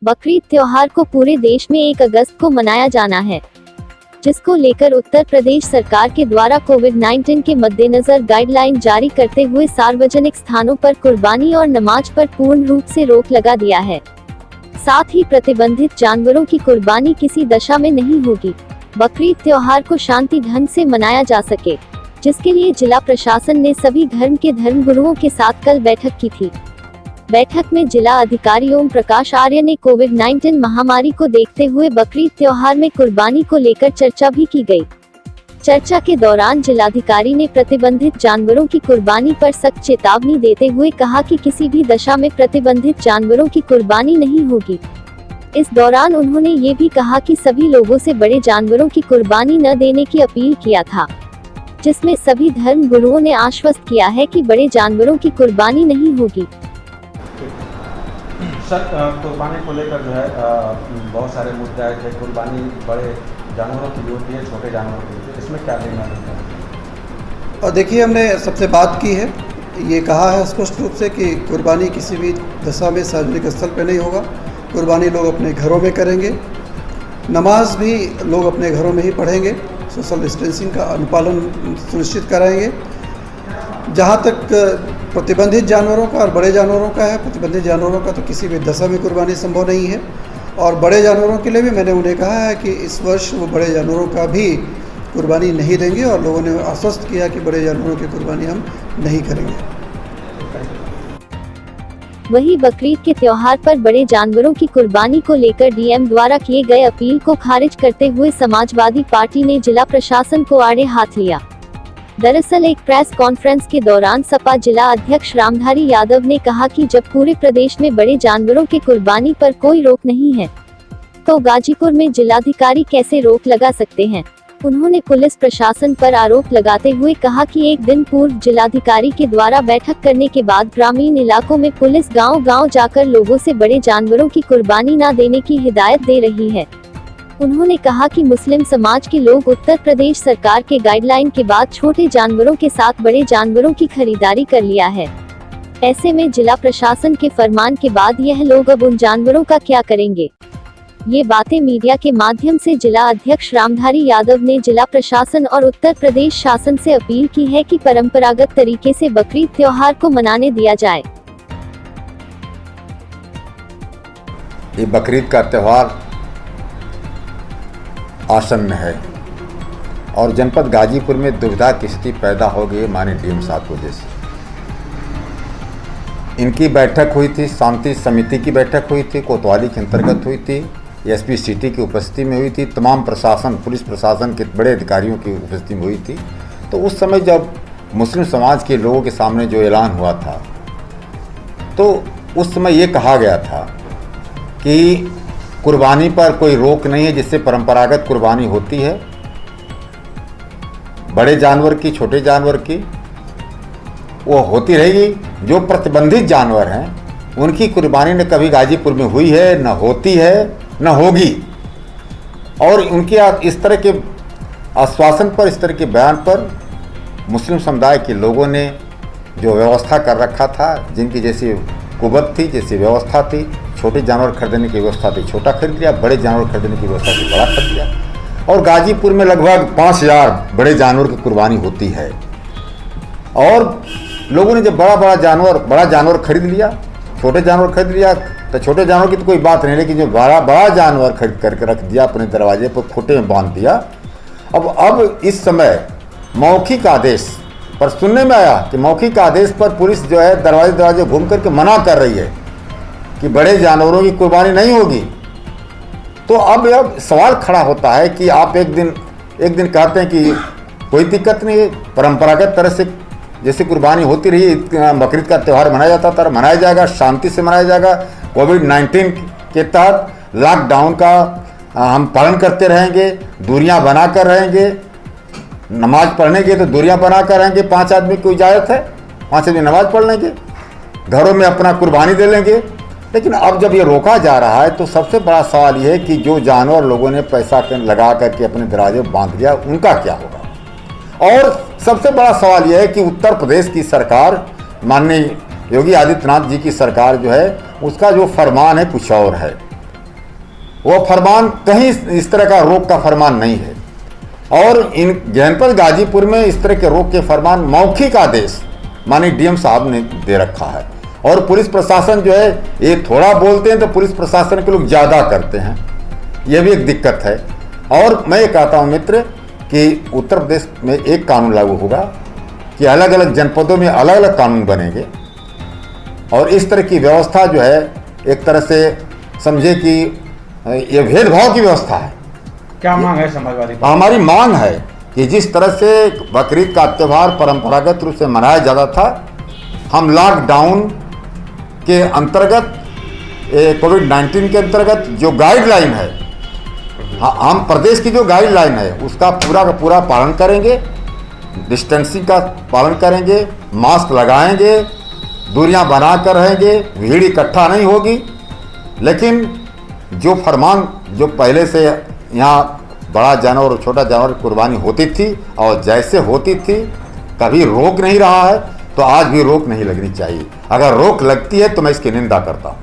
बकरीद त्योहार को पूरे देश में 1 अगस्त को मनाया जाना है, जिसको लेकर उत्तर प्रदेश सरकार के द्वारा कोविड-19 के मद्देनजर गाइडलाइन जारी करते हुए सार्वजनिक स्थानों पर कुर्बानी और नमाज पर पूर्ण रूप से रोक लगा दिया है। साथ ही प्रतिबंधित जानवरों की कुर्बानी किसी दशा में नहीं होगी। बकरीद त्योहार को शांति ढंग से मनाया जा सके, जिसके लिए जिला प्रशासन ने सभी धर्म के धर्मगुरुओं के साथ कल बैठक की थी। बैठक में जिला अधिकारी ओम प्रकाश आर्य ने कोविड-19 महामारी को देखते हुए बकरीद त्योहार में कुर्बानी को लेकर चर्चा भी की गई। चर्चा के दौरान जिलाधिकारी ने प्रतिबंधित जानवरों की कुर्बानी पर सख्त चेतावनी देते हुए कहा कि किसी भी दशा में प्रतिबंधित जानवरों की कुर्बानी नहीं होगी। इस दौरान उन्होंने ये भी कहा कि सभी लोगों से बड़े जानवरों की कुर्बानी न देने की अपील किया था, जिसमें सभी धर्म गुरुओं ने आश्वस्त किया है कि बड़े जानवरों की कुर्बानी नहीं होगी। सर, कुर्बानी को लेकर जो है बहुत सारे मुद्दे हैं कि कुर्बानी बड़े जानवरों की होती है, छोटे जानवरों की होती है, इसमें क्या लेना देना है? और देखिए, हमने सबसे बात की है, ये कहा है स्पष्ट रूप से कि कुर्बानी किसी भी दशा में सार्वजनिक स्थल पर नहीं होगा। कुर्बानी लोग अपने घरों में करेंगे, नमाज भी लोग अपने घरों में ही पढ़ेंगे, सोशल डिस्टेंसिंग का अनुपालन सुनिश्चित कराएंगे। जहाँ तक प्रतिबंधित जानवरों का और बड़े जानवरों का है, प्रतिबंधित जानवरों का तो किसी भी दशा में कुर्बानी संभव नहीं है। और बड़े जानवरों के लिए भी मैंने उन्हें कहा है कि इस वर्ष वो बड़े जानवरों का भी कुर्बानी नहीं देंगे, और लोगों ने आश्वस्त किया कि बड़े जानवरों की कुर्बानी हम नहीं करेंगे। वहीं बकरीद के त्योहार पर बड़े जानवरों की कुर्बानी को लेकर डीएम द्वारा किए गए अपील को खारिज करते हुए समाजवादी पार्टी ने जिला प्रशासन को आड़े हाथ लिया। दरअसल एक प्रेस कॉन्फ्रेंस के दौरान सपा जिला अध्यक्ष रामधारी यादव ने कहा कि जब पूरे प्रदेश में बड़े जानवरों के कुर्बानी पर कोई रोक नहीं है, तो गाजीपुर में जिलाधिकारी कैसे रोक लगा सकते हैं। उन्होंने पुलिस प्रशासन पर आरोप लगाते हुए कहा कि एक दिन पूर्व जिलाधिकारी के द्वारा बैठक करने के बाद ग्रामीण इलाकों में पुलिस गांव-गांव जाकर लोगों से बड़े जानवरों की कुर्बानी न देने की हिदायत दे रही है। उन्होंने कहा कि मुस्लिम समाज के लोग उत्तर प्रदेश सरकार के गाइडलाइन के बाद छोटे जानवरों के साथ बड़े जानवरों की खरीदारी कर लिया है। ऐसे में जिला प्रशासन के फरमान के बाद यह लोग अब उन जानवरों का क्या करेंगे। ये बातें मीडिया के माध्यम से जिला अध्यक्ष रामधारी यादव ने जिला प्रशासन और उत्तर प्रदेश शासन से अपील की है कि परंपरागत तरीके से बकरीद त्योहार को मनाने दिया जाए। ये बकरीद का त्योहार आसन्न है और जनपद गाजीपुर में दुविधा की स्थिति पैदा हो गई माननीय डीएम साहब की वजह से। इनकी बैठक हुई थी, शांति समिति की बैठक हुई थी, कोतवाली के अंतर्गत हुई थी, एसपी सिटी की उपस्थिति में हुई थी, तमाम प्रशासन पुलिस प्रशासन के बड़े अधिकारियों की उपस्थिति में हुई थी। तो उस समय जब मुस्लिम समाज के लोगों के सामने जो ऐलान हुआ था, तो उस समय ये कहा गया था कि कुर्बानी पर कोई रोक नहीं है, जिससे परंपरागत कुर्बानी होती है, बड़े जानवर की छोटे जानवर की वो होती रहेगी। जो प्रतिबंधित जानवर हैं उनकी कुर्बानी न कभी गाजीपुर में हुई है, न होती है, न होगी। और उनके इस तरह के आश्वासन पर, इस तरह के बयान पर मुस्लिम समुदाय के लोगों ने जो व्यवस्था कर रखा था, जिनकी जैसी कुवत थी, जैसी व्यवस्था थी, छोटे जानवर खरीदने की व्यवस्था थी छोटा खरीद लिया, बड़े जानवर खरीदने की व्यवस्था थी बड़ा खरीद लिया। और गाजीपुर में लगभग 5000 बड़े जानवर की कुर्बानी होती है। और लोगों ने जब बड़ा जानवर खरीद लिया, छोटे जानवर खरीद लिया, तो छोटे जानवर की तो कोई बात नहीं, लेकिन जो बड़ा जानवर खरीद करके रख दिया, अपने दरवाजे पर खूंटे में बांध दिया। अब इस समय मौखिक आदेश पर सुनने में आया कि मौखिक आदेश पर पुलिस जो है दरवाजे घूम करके मना कर रही है कि बड़े जानवरों की कुर्बानी नहीं होगी। तो अब सवाल खड़ा होता है कि आप एक दिन कहते हैं कि कोई दिक्कत नहीं है, परंपरागत तरह से जैसे कुर्बानी होती रही, बकरीद का त्यौहार मनाया जाता था, मनाया जाएगा, शांति से मनाया जाएगा। कोविड-19 के तहत लॉकडाउन का हम पालन करते रहेंगे, दूरियां बनाकर रहेंगे, नमाज पढ़ने के तो दूरियां बनाकर रहेंगे। 5 आदमी को इजाज़त है, 5 आदमी नमाज पढ़ लेंगे, घरों में अपना कुर्बानी दे लेंगे। लेकिन अब जब ये रोका जा रहा है, तो सबसे बड़ा सवाल ये है कि जो जानवर लोगों ने पैसा लगा करके अपने दरवाजे बांध लिया, उनका क्या होगा। और सबसे बड़ा सवाल यह है कि उत्तर प्रदेश की सरकार, माननीय योगी आदित्यनाथ जी की सरकार जो है, उसका जो फरमान है कुछ और है। वो फरमान कहीं इस तरह का रोक का फरमान नहीं है। और इन जनपद गाजीपुर में इस तरह के रोक के फरमान मौखिक आदेश माननीय डीएम साहब ने दे रखा है। और पुलिस प्रशासन जो है ये थोड़ा बोलते हैं तो पुलिस प्रशासन के लोग ज़्यादा करते हैं, ये भी एक दिक्कत है। और मैं ये कहता हूँ मित्र कि उत्तर प्रदेश में एक कानून लागू होगा कि अलग अलग जनपदों में अलग अलग कानून बनेंगे और इस तरह की व्यवस्था जो है एक तरह से समझे कि ये भेदभाव की व्यवस्था है। क्या मांग है समाजवादी? हमारी मांग है कि जिस तरह से बकरीद का त्यौहार परंपरागत रूप से मनाया जाता था, हम लॉकडाउन के अंतर्गत कोविड-19 के अंतर्गत जो गाइडलाइन है, हम प्रदेश की जो गाइडलाइन है उसका पूरा का पूरा पालन करेंगे, डिस्टेंसिंग का पालन करेंगे, मास्क लगाएंगे, दूरियां बनाकर रहेंगे, भीड़ इकट्ठा नहीं होगी। लेकिन जो फरमान जो पहले से यहाँ बड़ा जानवर और छोटा जानवर की कुर्बानी होती थी और जैसे होती थी कभी रोक नहीं रहा है, तो आज भी रोक नहीं लगनी चाहिए। अगर रोक लगती है तो मैं इसकी निंदा करता हूँ।